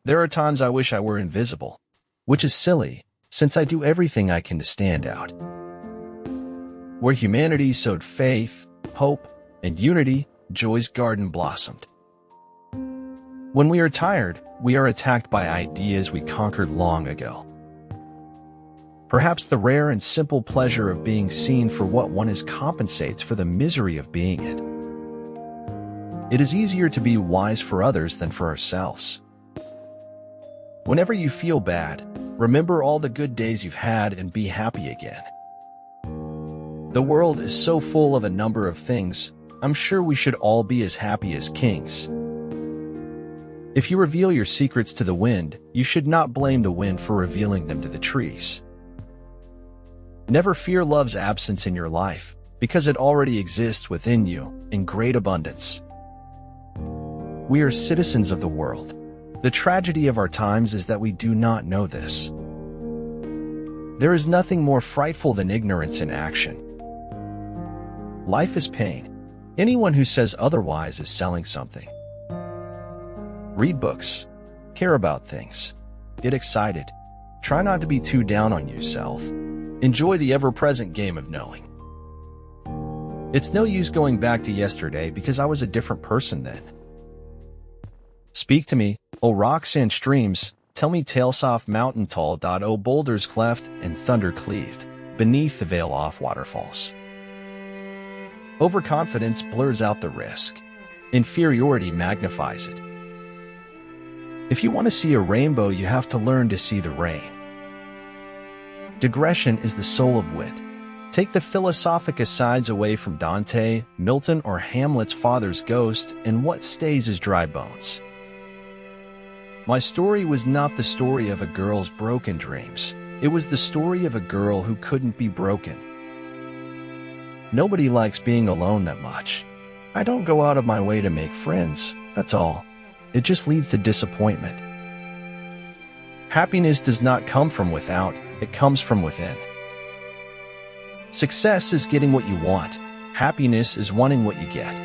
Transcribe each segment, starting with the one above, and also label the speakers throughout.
Speaker 1: There are times I wish I were invisible, which is silly, since I do everything I can to stand out. Where humanity sowed faith, hope, and unity, joy's garden blossomed. When we are tired, we are attacked by ideas we conquered long ago. Perhaps the rare and simple pleasure of being seen for what one is compensates for the misery of being it. It is easier to be wise for others than for ourselves. Whenever you feel bad, remember all the good days you've had and be happy again. The world is so full of a number of things, I'm sure we should all be as happy as kings. If you reveal your secrets to the wind, you should not blame the wind for revealing them to the trees. Never fear love's absence in your life, because it already exists within you in great abundance. We are citizens of the world. The tragedy of our times is that we do not know this. There is nothing more frightful than ignorance in action. Life is pain. Anyone who says otherwise is selling something. Read books. Care about things. Get excited. Try not to be too down on yourself. Enjoy the ever-present game of knowing. It's no use going back to yesterday because I was a different person then. Speak to me, O rocks and streams, tell me tales off mountain tall. O boulders cleft and thunder cleaved, beneath the veil off waterfalls. Overconfidence blurs out the risk. Inferiority magnifies it. If you want to see a rainbow, you have to learn to see the rain. Digression is the soul of wit. Take the philosophic asides away from Dante, Milton, or Hamlet's father's ghost, and what stays is dry bones. My story was not the story of a girl's broken dreams. It was the story of a girl who couldn't be broken. Nobody likes being alone that much. I don't go out of my way to make friends, that's all. It just leads to disappointment. Happiness does not come from without, it comes from within. Success is getting what you want. Happiness is wanting what you get.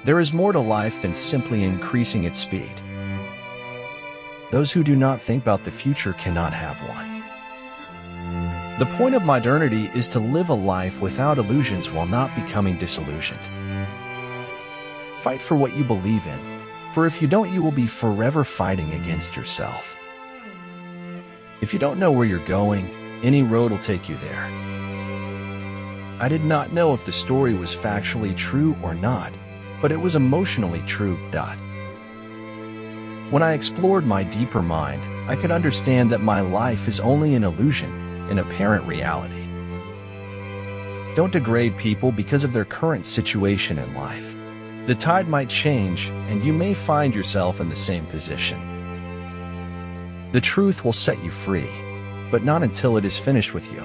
Speaker 1: There is more to life than simply increasing its speed. Those who do not think about the future cannot have one. The point of modernity is to live a life without illusions while not becoming disillusioned. Fight for what you believe in, for if you don't, you will be forever fighting against yourself. If you don't know where you're going, any road will take you there. I did not know if the story was factually true or not, but it was emotionally true. When I explored my deeper mind, I could understand that my life is only an illusion, an apparent reality. Don't degrade people because of their current situation in life. The tide might change, and you may find yourself in the same position. The truth will set you free, but not until it is finished with you.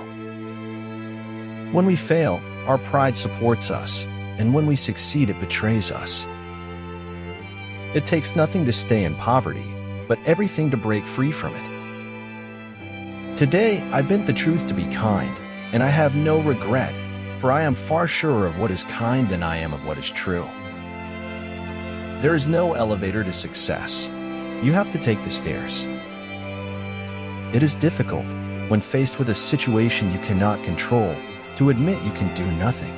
Speaker 1: When we fail, our pride supports us, and when we succeed, it betrays us. It takes nothing to stay in poverty, but everything to break free from it. Today, I bent the truth to be kind, and I have no regret, for I am far surer of what is kind than I am of what is true. There is no elevator to success. You have to take the stairs. It is difficult, when faced with a situation you cannot control, to admit you can do nothing.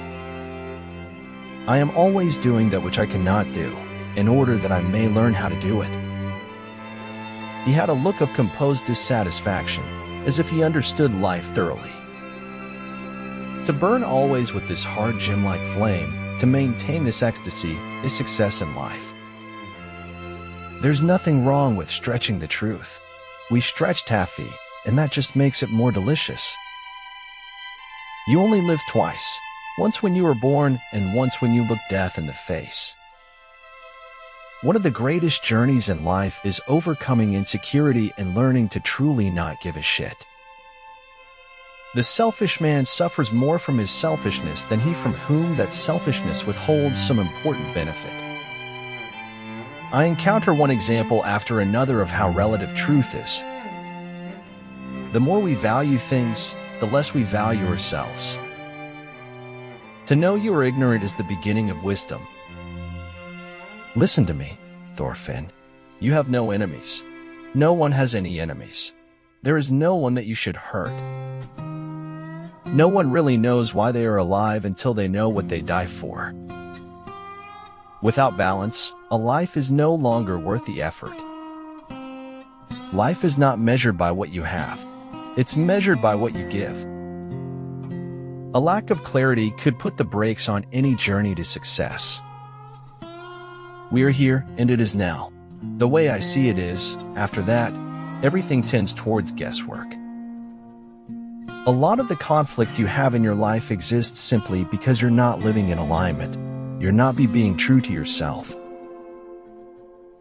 Speaker 1: I am always doing that which I cannot do, in order that I may learn how to do it. He had a look of composed dissatisfaction, as if he understood life thoroughly. To burn always with this hard gem-like flame, to maintain this ecstasy, is success in life. There's nothing wrong with stretching the truth. We stretch taffy, and that just makes it more delicious. You only live twice, once when you were born and once when you look death in the face. One of the greatest journeys in life is overcoming insecurity and learning to truly not give a shit. The selfish man suffers more from his selfishness than he from whom that selfishness withholds some important benefit. I encounter one example after another of how relative truth is. The more we value things, the less we value ourselves. To know you are ignorant is the beginning of wisdom. Listen to me, Thorfinn. You have no enemies. No one has any enemies. There is no one that you should hurt. No one really knows why they are alive until they know what they die for. Without balance, a life is no longer worth the effort. Life is not measured by what you have. It's measured by what you give. A lack of clarity could put the brakes on any journey to success. We are here, and it is now. The way I see it is, after that, everything tends towards guesswork. A lot of the conflict you have in your life exists simply because you're not living in alignment. You're not being true to yourself.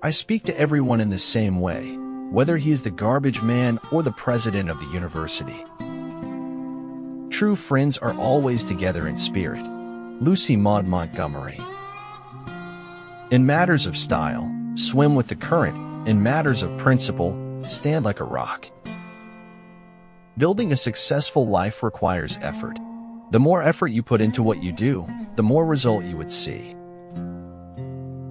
Speaker 1: I speak to everyone in the same way, whether he is the garbage man or the president of the university. True friends are always together in spirit. Lucy Maud Montgomery. In matters of style, swim with the current. In matters of principle, stand like a rock. Building a successful life requires effort. The more effort you put into what you do, the more result you would see.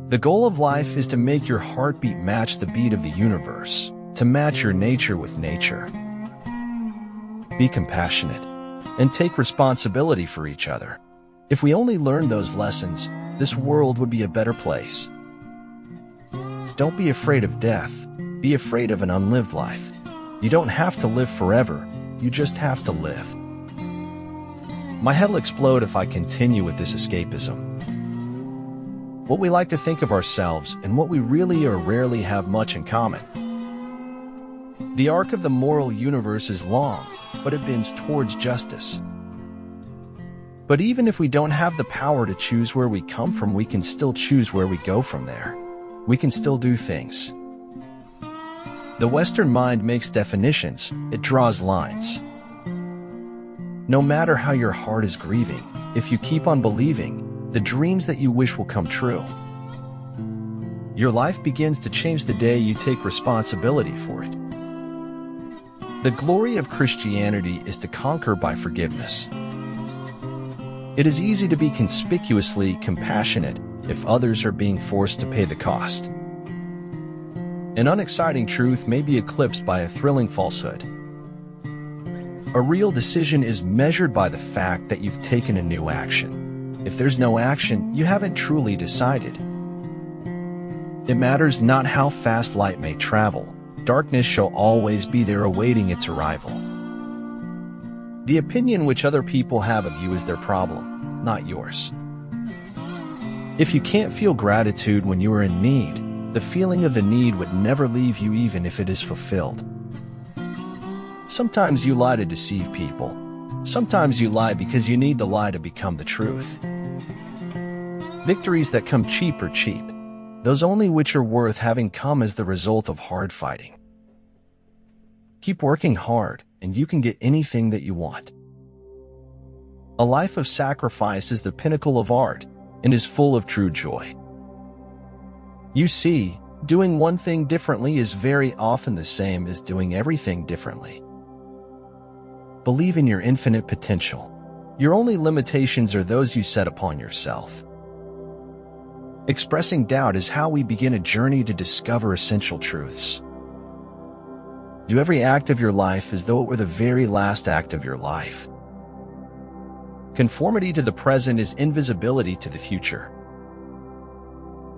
Speaker 1: The goal of life is to make your heartbeat match the beat of the universe, to match your nature with nature. Be compassionate and take responsibility for each other. If we only learned those lessons, this world would be a better place. Don't be afraid of death. Be afraid of an unlived life. You don't have to live forever. You just have to live. My head will explode if I continue with this escapism. What we like to think of ourselves and what we really or rarely have much in common. The arc of the moral universe is long, but it bends towards justice. But even if we don't have the power to choose where we come from, we can still choose where we go from there. We can still do things. The Western mind makes definitions, it draws lines. No matter how your heart is grieving, if you keep on believing, the dreams that you wish will come true. Your life begins to change the day you take responsibility for it. The glory of Christianity is to conquer by forgiveness. It is easy to be conspicuously compassionate if others are being forced to pay the cost. An unexciting truth may be eclipsed by a thrilling falsehood. A real decision is measured by the fact that you've taken a new action. If there's no action, you haven't truly decided. It matters not how fast light may travel. Darkness shall always be there awaiting its arrival. The opinion which other people have of you is their problem, not yours. If you can't feel gratitude when you are in need, the feeling of the need would never leave you even if it is fulfilled. Sometimes you lie to deceive people. Sometimes you lie because you need the lie to become the truth. Victories that come cheap are cheap. Those only which are worth having come as the result of hard fighting. Keep working hard, and you can get anything that you want. A life of sacrifice is the pinnacle of art, and is full of true joy. You see, doing one thing differently is very often the same as doing everything differently. Believe in your infinite potential. Your only limitations are those you set upon yourself. Expressing doubt is how we begin a journey to discover essential truths. Do every act of your life as though it were the very last act of your life. Conformity to the present is invisibility to the future.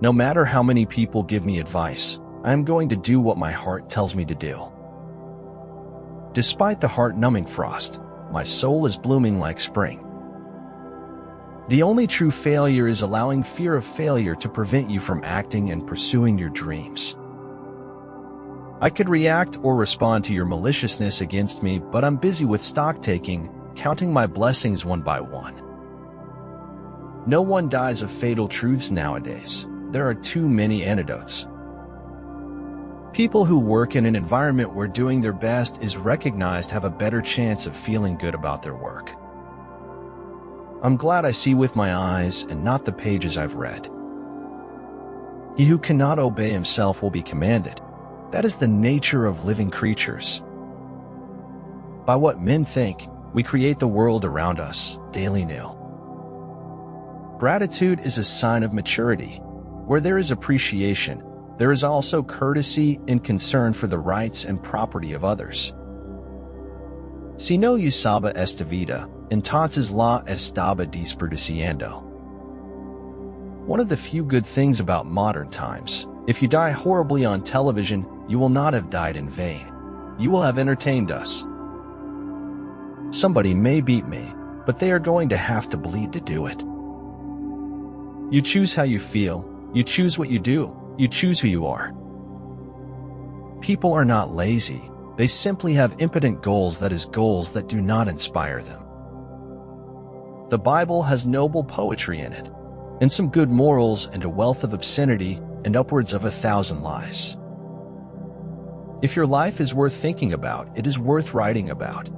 Speaker 1: No matter how many people give me advice, I am going to do what my heart tells me to do. Despite the heart-numbing frost, my soul is blooming like spring. The only true failure is allowing fear of failure to prevent you from acting and pursuing your dreams. I could react or respond to your maliciousness against me, but I'm busy with stock-taking, counting my blessings one by one. No one dies of fatal truths nowadays. There are too many antidotes. People who work in an environment where doing their best is recognized have a better chance of feeling good about their work. I'm glad I see with my eyes and not the pages I've read. He who cannot obey himself will be commanded. That is the nature of living creatures. By what men think, we create the world around us, daily new. Gratitude is a sign of maturity. Where there is appreciation, there is also courtesy and concern for the rights and property of others. Si no usaba esta vida, entonces la estaba desperdiciando. One of the few good things about modern times, if you die horribly on television, you will not have died in vain. You will have entertained us. Somebody may beat me, but they are going to have to bleed to do it. You choose how you feel, you choose what you do, you choose who you are. People are not lazy, they simply have impotent goals, that is, goals that do not inspire them. The Bible has noble poetry in it, and some good morals and a wealth of obscenity and upwards of 1,000 lies. If your life is worth thinking about, it is worth writing about.